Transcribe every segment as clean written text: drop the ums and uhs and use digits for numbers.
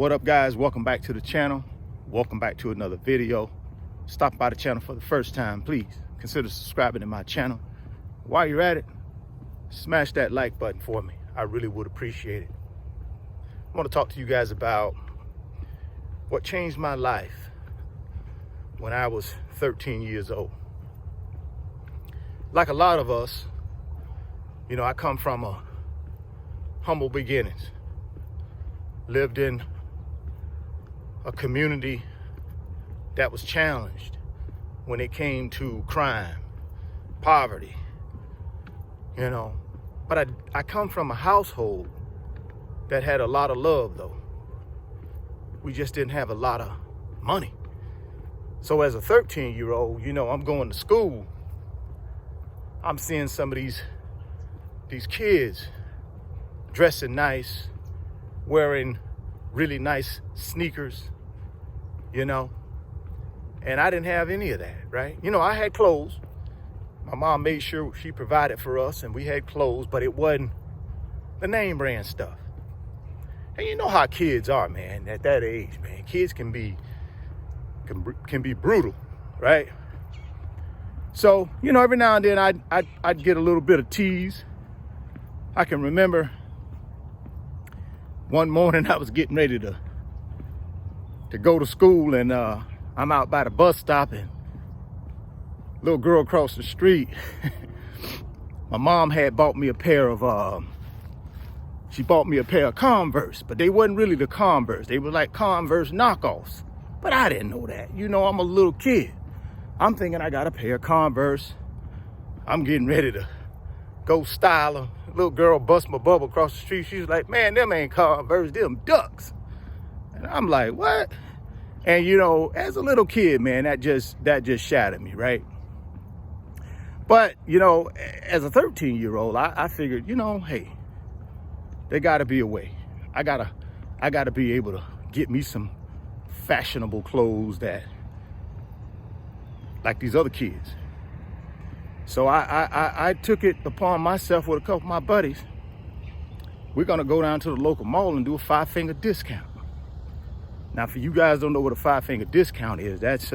What up, guys? Welcome back to the channel. Welcome back to another video. Stop by the channel for the first time, please consider subscribing to my channel. While you're at it, smash that like button for me. I really would appreciate it. I want to talk to you guys about what changed my life when I was 13 years old. Like a lot of us, you know, I come from a humble beginnings. Lived in a community that was challenged when it came to crime, poverty, you know. But I come from a household that had a lot of love, though. We just didn't have a lot of money. So as a 13-year-old, you know, I'm going to school. I'm seeing some of these kids dressing nice, wearing really nice sneakers, you know, and I didn't have any of that, right? You know, I had clothes. My mom made sure she provided for us and we had clothes, but it wasn't the name brand stuff. And you know how kids are, man, at that age, man. Kids can be brutal, right? So, you know, every now and then I'd get a little bit of tease. I can remember one morning I was getting ready to go to school, and I'm out by the bus stop, and little girl across the street, my mom had bought me a pair of Converse, but they wasn't really the Converse. They were like Converse knockoffs. But I didn't know that. You know, I'm a little kid. I'm thinking I got a pair of Converse. I'm getting ready to go style her. Little girl bust my bubble across the street. She was like, man, them ain't Converse, them ducks. And I'm like, what? And you know, as a little kid, man, that just shattered me, right? But, you know, as a 13-year-old, I figured, you know, hey, there gotta be a way. I gotta be able to get me some fashionable clothes that, like these other kids. So I took it upon myself with a couple of my buddies. We're gonna go down to the local mall and do a 5-finger discount. Now, for you guys don't know what a 5-finger discount is, that's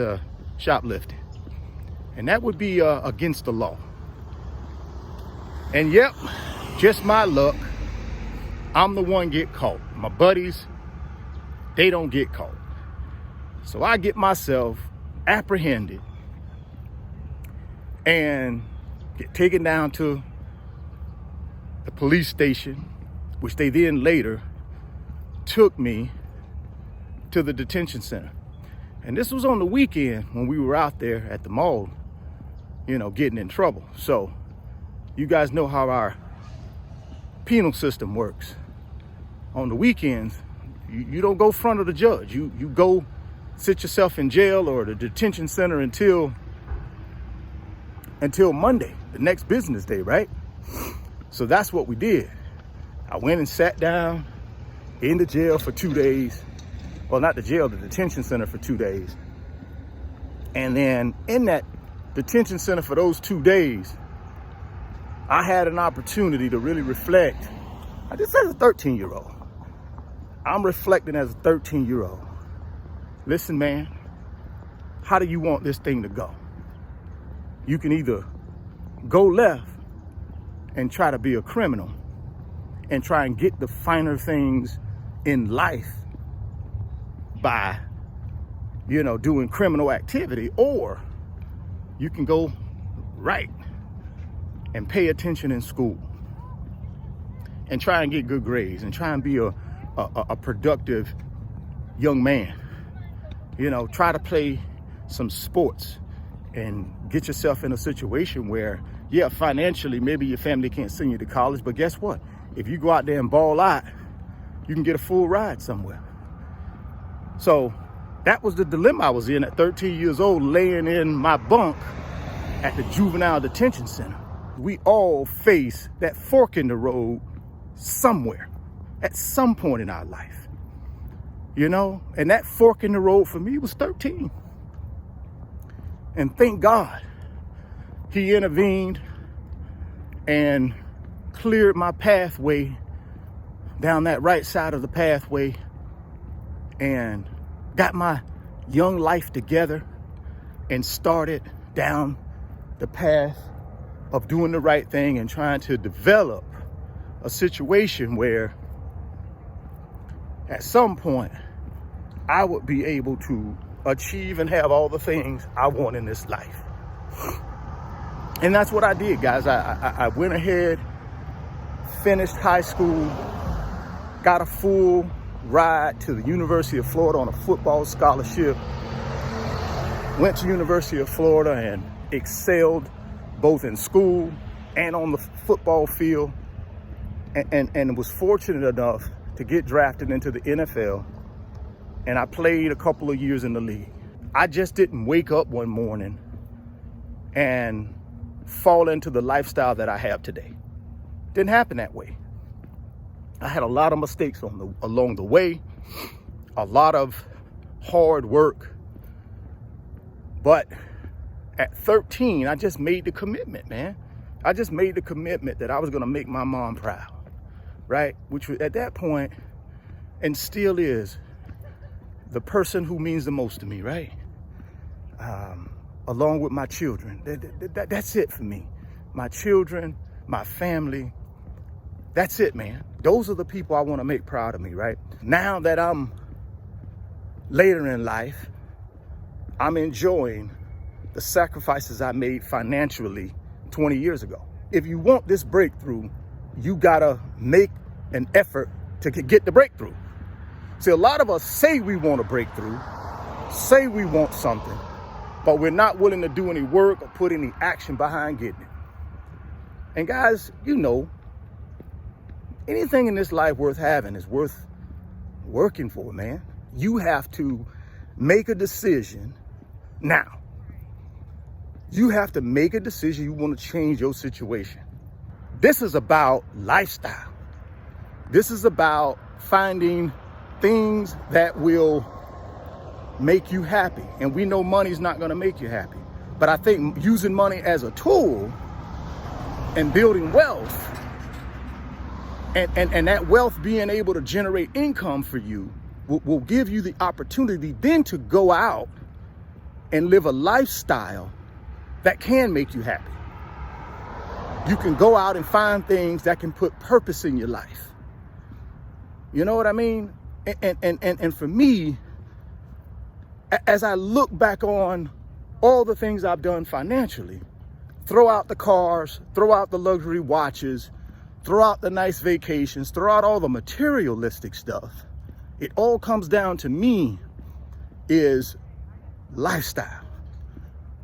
shoplifting. And that would be against the law. And yep, just my luck, I'm the one get caught. My buddies, they don't get caught. So I get myself apprehended and get taken down to the police station, which they then later took me to the detention center. And this was on the weekend when we were out there at the mall, you know, getting in trouble. So you guys know how our penal system works. On the weekends, you don't go front of the judge. You go sit yourself in jail or the detention center until Monday, the next business day, right? So that's what we did. I went and sat down in the jail for 2 days. Well, not the jail, the detention center for 2 days. And then in that detention center for those 2 days, I had an opportunity to really reflect. I just as a 13-year-old. I'm reflecting as a 13-year-old. Listen, man, how do you want this thing to go? You can either go left and try to be a criminal and try and get the finer things in life by, you know, doing criminal activity, or you can go right and pay attention in school and try and get good grades and try and be a productive young man. You know, try to play some sports and get yourself in a situation where, yeah, financially, maybe your family can't send you to college, but guess what? If you go out there and ball out, you can get a full ride somewhere. So that was the dilemma I was in at 13 years old, laying in my bunk at the juvenile detention center. We all face that fork in the road somewhere, at some point in our life, you know? And that fork in the road for me was 13. And thank God he intervened and cleared my pathway down that right side of the pathway and got my young life together and started down the path of doing the right thing and trying to develop a situation where at some point I would be able to achieve and have all the things I want in this life. And that's what I did, guys. I went ahead, finished high school, got a full ride to the University of Florida on a football scholarship, went to University of Florida and excelled both in school and on the football field, and was fortunate enough to get drafted into the NFL. And I played a couple of years in the league. I just didn't wake up one morning and fall into the lifestyle that I have today. Didn't happen that way. I had a lot of mistakes along the way, a lot of hard work. But at 13, I just made the commitment, man. I just made the commitment that I was gonna make my mom proud, right? Which was, at that point, and still is, the person who means the most to me, right? Along with my children. That's it for me. My children, my family, that's it, man. Those are the people I want to make proud of me, right? Now that I'm later in life, I'm enjoying the sacrifices I made financially 20 years ago. If you want this breakthrough, you gotta make an effort to get the breakthrough. See, a lot of us say we want a breakthrough, say we want something, but we're not willing to do any work or put any action behind getting it. And guys, you know, anything in this life worth having is worth working for, man. You have to make a decision now. You have to make a decision you want to change your situation. This is about lifestyle. This is about finding things that will make you happy. And we know money's not going to make you happy. But I think using money as a tool and building wealth, and that wealth being able to generate income for you will give you the opportunity then to go out and live a lifestyle that can make you happy. You can go out and find things that can put purpose in your life. You know what I mean? And for me, as I look back on all the things I've done financially, throw out the cars, throw out the luxury watches, throw out the nice vacations, throw out all the materialistic stuff, it all comes down to me is lifestyle,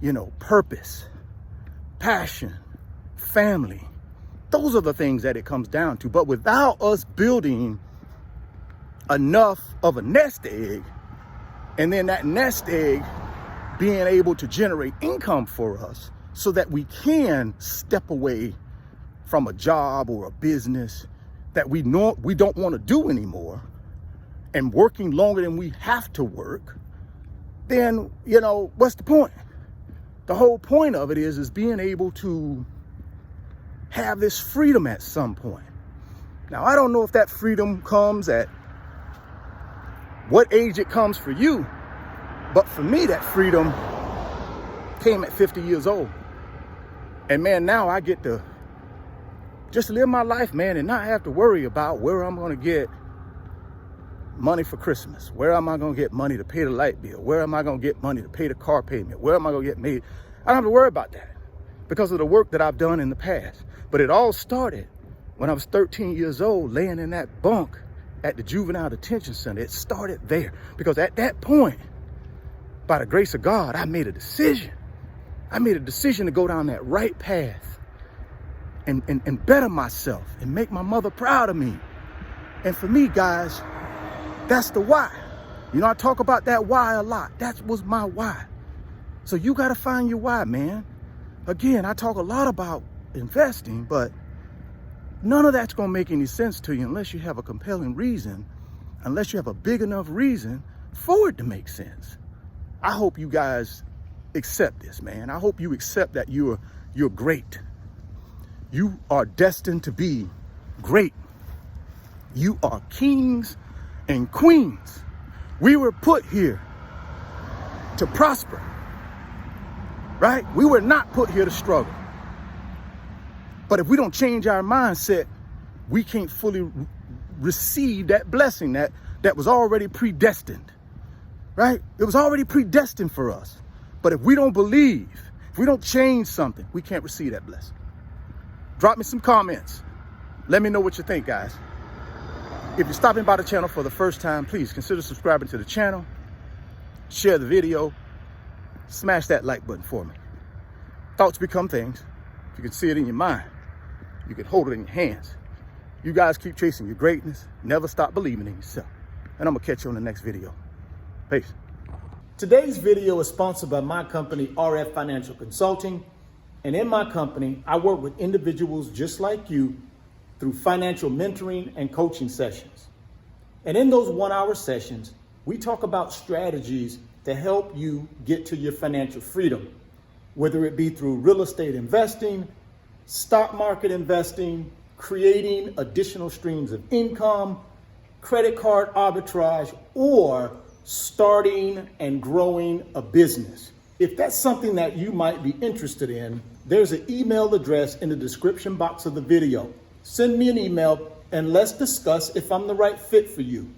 you know, purpose, passion, family. Those are the things that it comes down to. But without us building enough of a nest egg, and then that nest egg being able to generate income for us so that we can step away from a job or a business that we don't want to do anymore and working longer than we have to work, then, you know, what's the point? The whole point of it is being able to have this freedom at some point. Now, I don't know if that freedom comes at what age it comes for you, but for me, that freedom came at 50 years old. And man, now I get to just live my life, man, and not have to worry about where I'm going to get money for Christmas. Where am I going to get money to pay the light bill? Where am I going to get money to pay the car payment? Where am I going to get made? I don't have to worry about that because of the work that I've done in the past. But it all started when I was 13 years old, laying in that bunk at the juvenile detention center. It started there because at that point, by the grace of God, I made a decision. I made a decision to go down that right path and better myself and make my mother proud of me. And for me, guys, that's the why. You know, I talk about that why a lot. That was my why. So you got to find your why, man. Again, I talk a lot about investing, but none of that's going to make any sense to you unless you have a compelling reason, unless you have a big enough reason for it to make sense. I hope you guys accept this, man. I hope you accept that you're great. You are destined to be great. You are kings and queens We were put here to prosper, right? We were not put here to struggle. But if we don't change our mindset, we can't fully receive that blessing that was already predestined, right? It was already predestined for us. But if we don't believe, if we don't change something, we can't receive that blessing. Drop me some comments. Let me know what you think, guys. If you're stopping by the channel for the first time, please consider subscribing to the channel, share the video, smash that like button for me. Thoughts become things. If you can see it in your mind, you can hold it in your hands. You guys keep chasing your greatness. Never stop believing in yourself. And I'm gonna catch you on the next video. Peace. Today's video is sponsored by my company, RF Financial Consulting. And in my company, I work with individuals just like you through financial mentoring and coaching sessions. And in those 1-hour sessions, we talk about strategies to help you get to your financial freedom, whether it be through real estate investing, stock market investing, creating additional streams of income, credit card arbitrage, or starting and growing a business. If that's something that you might be interested in, there's an email address in the description box of the video. Send me an email and let's discuss if I'm the right fit for you.